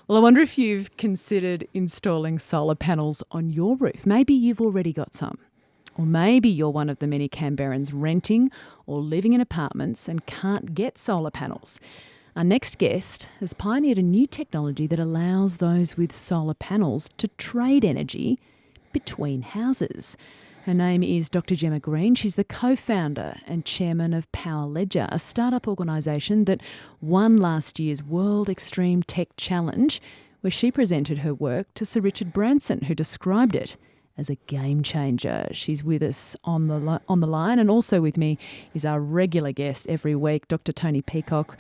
Well, I wonder if you've considered installing solar panels on your roof. Maybe you've already got some. Or maybe you're one of the many Canberrans renting or living in apartments and can't get solar panels. Our next guest has pioneered a new technology that allows those with solar panels to trade energy between houses. Her name is Dr. Jemma Green. She's the co-founder and chairman of Power Ledger, a startup organisation that won last year's World Extreme Tech Challenge, where she presented her work to Sir Richard Branson, who described it as a game changer. She's with us on the line, and also with me is our regular guest every week, Dr. Tony Peacock.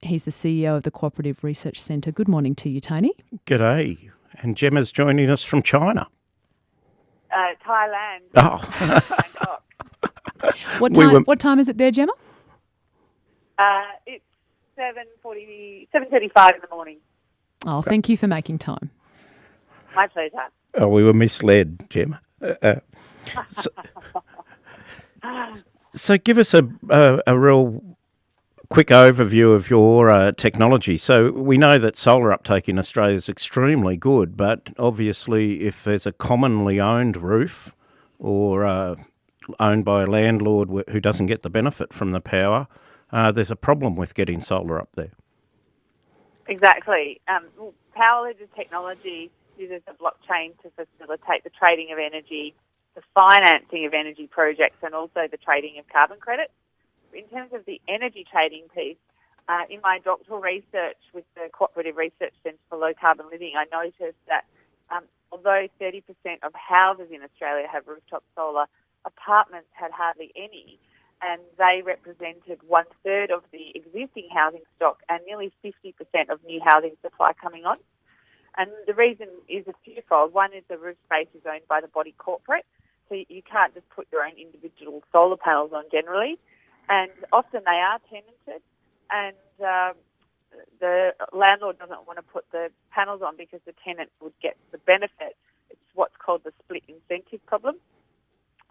He's the CEO of the Cooperative Research Centre. Good morning to you, Tony. G'day. And Gemma's joining us from China. Thailand. Oh. Bangkok. What time is it there, Jemma? It's 7:35 in the morning. Oh, thank you for making time. My pleasure. Oh, we were misled, Gemma. So give us a real quick overview of your technology. So we know that solar uptake in Australia is extremely good, but obviously if there's a commonly owned roof or owned by a landlord who doesn't get the benefit from the power, there's a problem with getting solar up there. Exactly. Power Ledger technology uses a blockchain to facilitate the trading of energy, the financing of energy projects, and also the trading of carbon credits. In terms of the energy trading piece, in my doctoral research with the Cooperative Research Centre for Low Carbon Living, I noticed that although 30% of houses in Australia have rooftop solar, apartments had hardly any, and they represented 1/3 of the existing housing stock and nearly 50% of new housing supply coming on. And the reason is a twofold. One is the roof space is owned by the body corporate, so you can't just put your own individual solar panels on generally. And often they are tenanted, and the landlord doesn't want to put the panels on because the tenant would get the benefit. It's what's called the split incentive problem.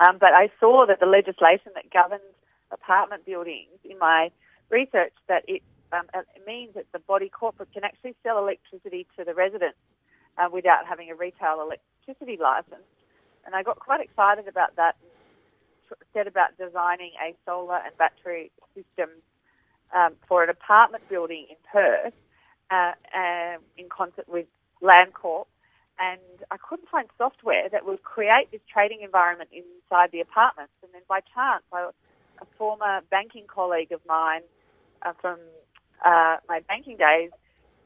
But I saw that the legislation that governs apartment buildings in my research, that it means that the body corporate can actually sell electricity to the residents without having a retail electricity licence. And I got quite excited about that. Set about designing a solar and battery system for an apartment building in Perth in concert with Landcorp, and I couldn't find software that would create this trading environment inside the apartments. And then by chance, a former banking colleague of mine from my banking days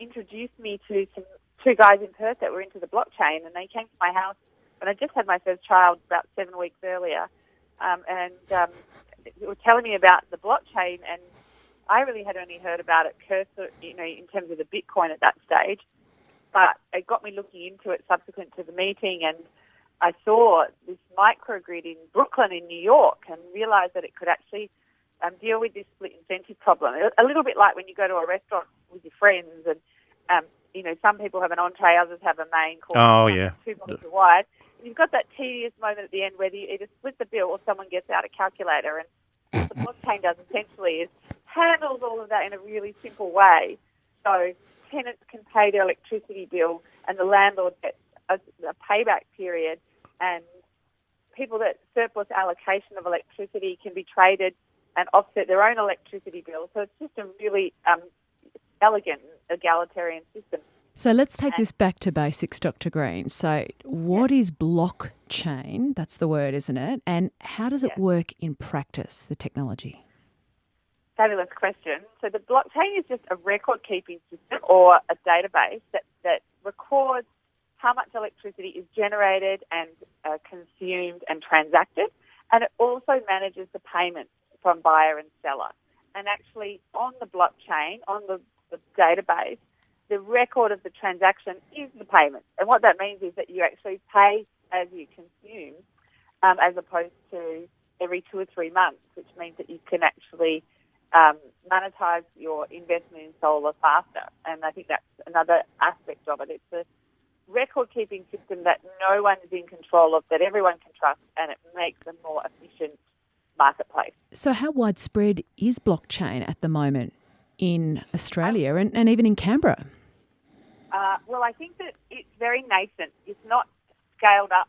introduced me to two guys in Perth that were into the blockchain, and they came to my house when I just had my first child about 7 weeks earlier. They were telling me about the blockchain, and I really had only heard about it in terms of the Bitcoin at that stage. But it got me looking into it subsequent to the meeting, and I saw this microgrid in Brooklyn in New York and realised that it could actually deal with this split incentive problem. A little bit like when you go to a restaurant with your friends and, some people have an entree, others have a main course. Oh, yeah. 2 bottles of wine. You've got that tedious moment at the end where you either split the bill or someone gets out a calculator, and what the blockchain does essentially is handles all of that in a really simple way. So tenants can pay their electricity bill and the landlord gets a payback period, and people that surplus allocation of electricity can be traded and offset their own electricity bill. So it's just a really elegant, egalitarian system. So let's take this back to basics, Dr. Green. So what is blockchain? That's the word, isn't it? And how does it work in practice, the technology? Fabulous question. So the blockchain is just a record-keeping system or a database that records how much electricity is generated and consumed and transacted, and it also manages the payments from buyer and seller. And actually on the blockchain, on the database, the record of the transaction is the payment. And what that means is that you actually pay as you consume, as opposed to every 2 or 3 months, which means that you can actually monetize your investment in solar faster. And I think that's another aspect of it. It's a record-keeping system that no one is in control of, that everyone can trust, and it makes a more efficient marketplace. So how widespread is blockchain at the moment in Australia and even in Canberra? Well, I think that it's very nascent. It's not scaled up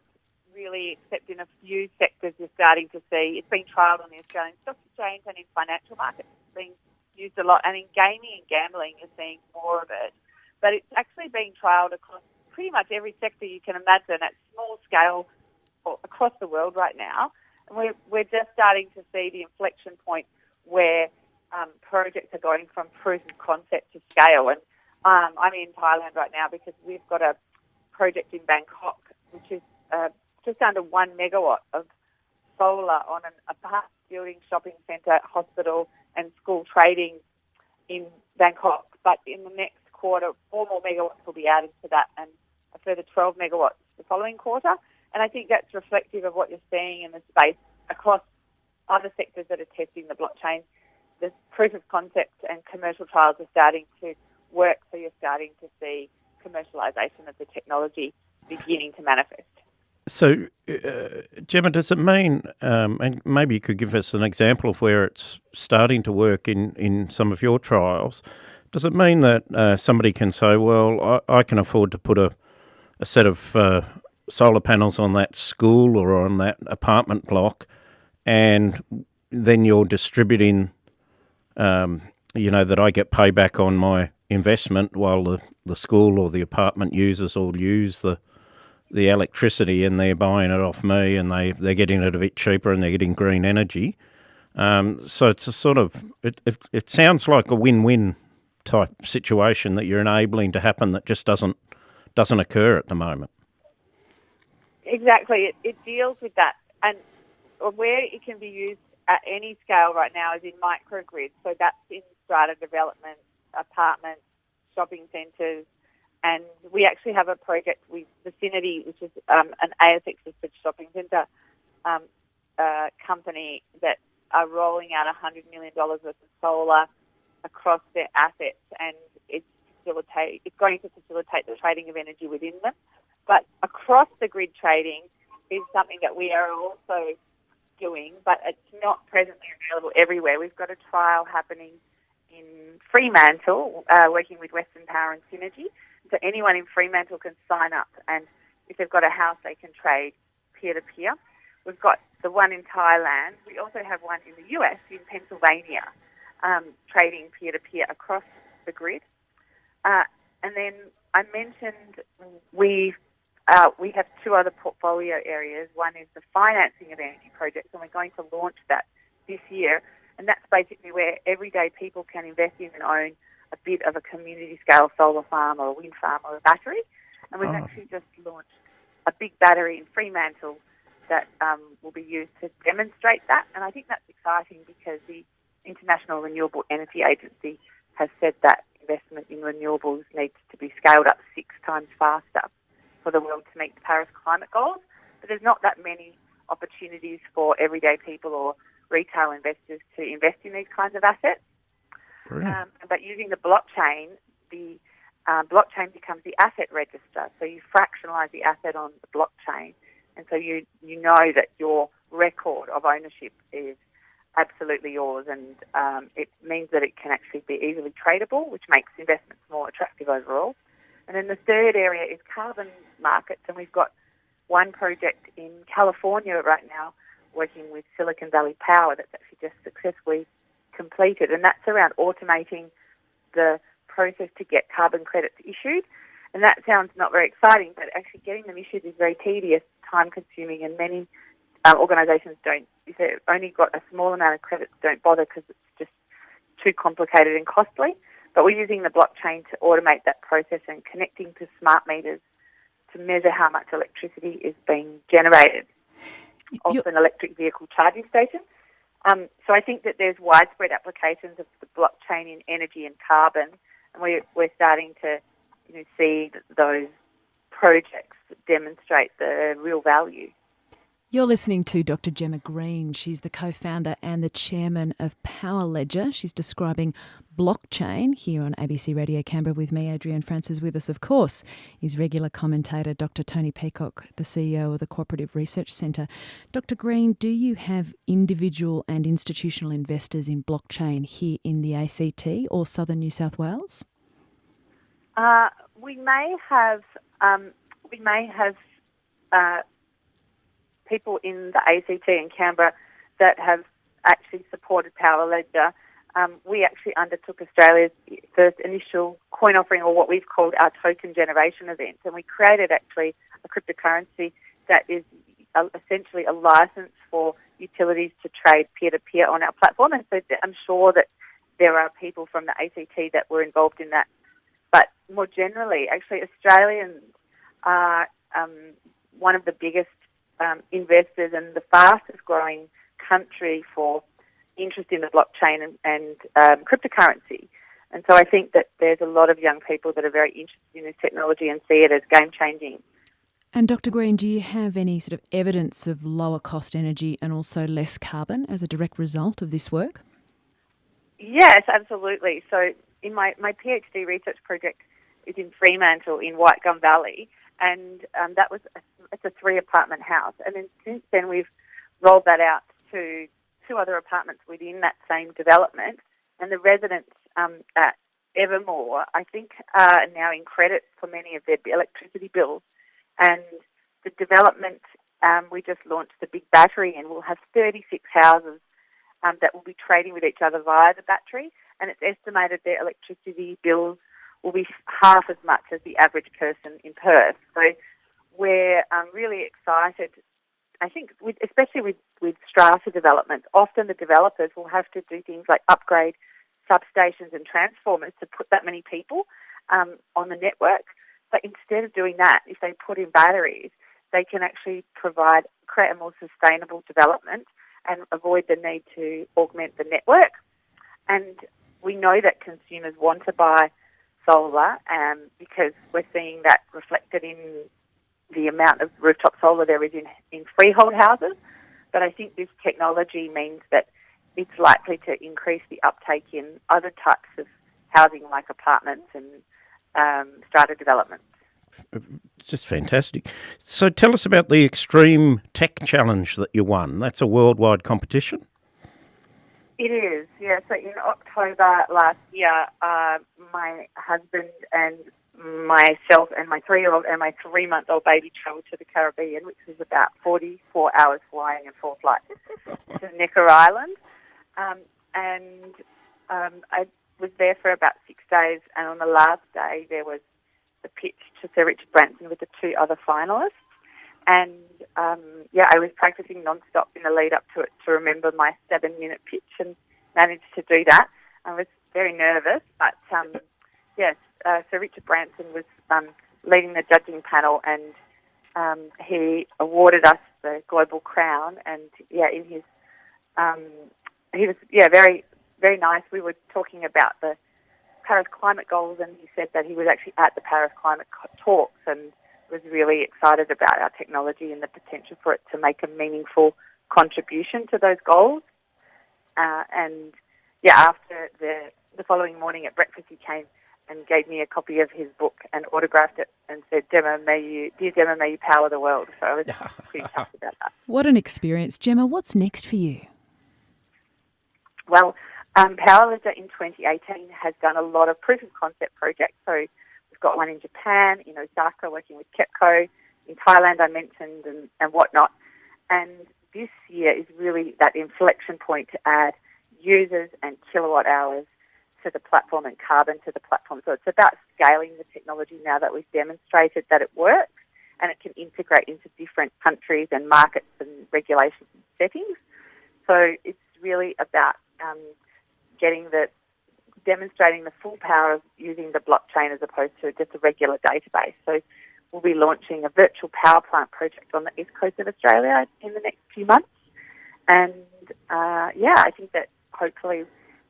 really, except in a few sectors you're starting to see. It's been trialled on the Australian Stock Exchange and in financial markets. It's being used a lot. And in gaming and gambling, you're seeing more of it. But it's actually being trialled across pretty much every sector you can imagine at small scale across the world right now. And we're just starting to see the inflection point where projects are going from proof of concept to scale. And I'm in Thailand right now because we've got a project in Bangkok, which is just under 1 megawatt of solar on an apartment building, shopping centre, hospital and school trading in Bangkok. But in the next quarter, 4 more megawatts will be added to that and a further 12 megawatts the following quarter. And I think that's reflective of what you're seeing in the space across other sectors that are testing the blockchain. The proof of concept and commercial trials are starting to work, so you're starting to see commercialisation of the technology beginning to manifest. So, Jemma, does it mean, and maybe you could give us an example of where it's starting to work in some of your trials, does it mean that somebody can say, well, I can afford to put a set of solar panels on that school or on that apartment block, and then you're distributing, that I get payback on my investment while the school or the apartment users all use the electricity and they're buying it off me and they're getting it a bit cheaper and they're getting green energy. So it's a sort of, it sounds like a win-win type situation that you're enabling to happen that just doesn't occur at the moment. Exactly. It deals with that. And where it can be used at any scale right now is in microgrids. So that's in strata development, apartments, shopping centres. And we actually have a project with Vicinity, which is an ASX-listed shopping centre company that are rolling out $100 million worth of solar across their assets, and it's going to facilitate the trading of energy within them. But across the grid trading is something that we are also doing, but it's not presently available everywhere. We've got a trial happening in Fremantle, working with Western Power and Synergy. So anyone in Fremantle can sign up, and if they've got a house, they can trade peer-to-peer. We've got the one in Thailand. We also have one in the US, in Pennsylvania, trading peer-to-peer across the grid. And then I mentioned we have two other portfolio areas. One is the financing of energy projects, and we're going to launch that this year. And that's basically where everyday people can invest in and own a bit of a community-scale solar farm or a wind farm or a battery. And we've actually just launched a big battery in Fremantle that will be used to demonstrate that. And I think that's exciting because the International Renewable Energy Agency has said that investment in renewables needs to be scaled up 6 times faster for the world to meet the Paris climate goals. But there's not that many opportunities for everyday people or retail investors to invest in these kinds of assets. But using the blockchain blockchain becomes the asset register. So you fractionalise the asset on the blockchain, and so you know that your record of ownership is absolutely yours, and it means that it can actually be easily tradable, which makes investments more attractive overall. And then the third area is carbon markets, and we've got one project in California right now working with Silicon Valley Power that's actually just successfully completed, and that's around automating the process to get carbon credits issued. And that sounds not very exciting, but actually getting them issued is very tedious, time-consuming, and many organisations don't, if they've only got a small amount of credits, don't bother because it's just too complicated and costly. But we're using the blockchain to automate that process and connecting to smart meters to measure how much electricity is being generated off an electric vehicle charging station. So I think that there's widespread applications of the blockchain in energy and carbon, and we're starting to see those projects demonstrate the real value. You're listening to Dr. Jemma Green. She's the co-founder and the chairman of Power Ledger. She's describing blockchain here on ABC Radio Canberra with me, Adrieene. Francis, with us, of course, is regular commentator Dr. Tony Peacock, the CEO of the Cooperative Research Centre. Dr. Green, do you have individual and institutional investors in blockchain here in the ACT or Southern New South Wales? we may have people in the ACT in Canberra that have actually supported Power Ledger. We actually undertook Australia's first initial coin offering, or what we've called our token generation event, and we created actually a cryptocurrency that is essentially a license for utilities to trade peer-to-peer on our platform. And so I'm sure that there are people from the ACT that were involved in that. But more generally, actually, Australians are one of the biggest investors and the fastest growing country for interest in the blockchain and cryptocurrency. And so I think that there's a lot of young people that are very interested in this technology and see it as game-changing. And Dr. Green, do you have any sort of evidence of lower cost energy and also less carbon as a direct result of this work? Yes, absolutely. So in my PhD research project is in Fremantle in White Gum Valley, and it's a 3-apartment house. And then since then we've rolled that out to 2 other apartments within that same development, and the residents at Evermore, I think, are now in credit for many of their electricity bills. And the development, we just launched the big battery, and we'll have 36 houses that will be trading with each other via the battery, and it's estimated their electricity bills will be half as much as the average person in Perth. So we're really excited. I think, especially with strata developments, often the developers will have to do things like upgrade substations and transformers to put that many people on the network. But instead of doing that, if they put in batteries, they can actually create a more sustainable development and avoid the need to augment the network. And we know that consumers want to buy solar because we're seeing that reflected in the amount of rooftop solar there is in freehold houses. But I think this technology means that it's likely to increase the uptake in other types of housing like apartments and strata development. Just fantastic. So tell us about the Extreme Tech Challenge that you won. That's a worldwide competition? It is, yeah. So in October last year, my husband and myself and my 3-year-old and my 3-month-old baby travelled to the Caribbean, which was about 44 hours flying and 4 flights to Necker Island. I was there for about 6 days, and on the last day there was the pitch to Sir Richard Branson with the 2 other finalists. And, I was practicing non-stop in the lead-up to it to remember my 7-minute pitch and managed to do that. I was very nervous, but, Sir Richard Branson was leading the judging panel, and he awarded us the Global Crown. And, in his he was very, very nice. We were talking about the Paris climate goals, and he said that he was actually at the Paris climate talks and was really excited about our technology and the potential for it to make a meaningful contribution to those goals. After the following morning at breakfast, he came and gave me a copy of his book and autographed it and said, dear Gemma, may you power the world. So I was pretty chuffed about that. What an experience. Gemma, what's next for you? Well, Power Ledger in 2018 has done a lot of proof of concept projects. So we've got one in Japan, in Osaka, working with KEPCO, in Thailand I mentioned, and whatnot. And this year is really that inflection point to add users and kilowatt hours to the platform and carbon to the platform. So it's about scaling the technology now that we've demonstrated that it works and it can integrate into different countries and markets and regulations and settings. So it's really about demonstrating the full power of using the blockchain as opposed to just a regular database. So we'll be launching a virtual power plant project on the east coast of Australia in the next few months. And I think that hopefully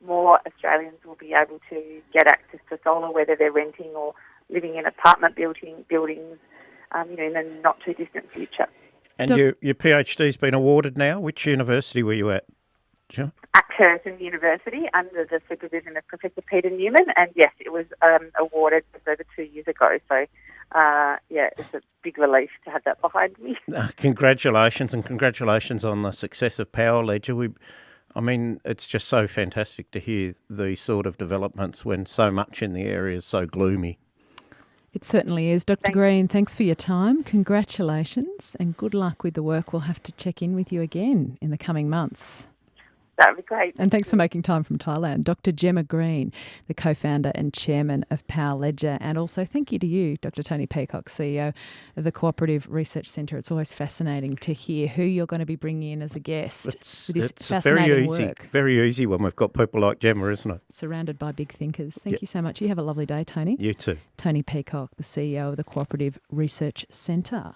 more Australians will be able to get access to solar, whether they're renting or living in apartment buildings, in the not too distant future. And your PhD's been awarded now. Which university were you at, Jim? At Curtin University under the supervision of Professor Peter Newman, and yes, it was awarded just over 2 years ago. So, it's a big relief to have that behind me. Congratulations, and congratulations on the success of Power Ledger. It's just so fantastic to hear these sort of developments when so much in the area is so gloomy. It certainly is. Dr. Green, thanks for your time. Congratulations and good luck with the work. We'll have to check in with you again in the coming months. That would be great. And thanks for making time from Thailand. Dr. Jemma Green, the co-founder and chairman of Power Ledger. And also thank you to you, Dr. Tony Peacock, CEO of the Cooperative Research Centre. It's always fascinating to hear who you're going to be bringing in as a guest with this fascinating work. Very easy when we've got people like Jemma, isn't it? Surrounded by big thinkers. Thank you so much. You have a lovely day, Tony. You too. Tony Peacock, the CEO of the Cooperative Research Centre.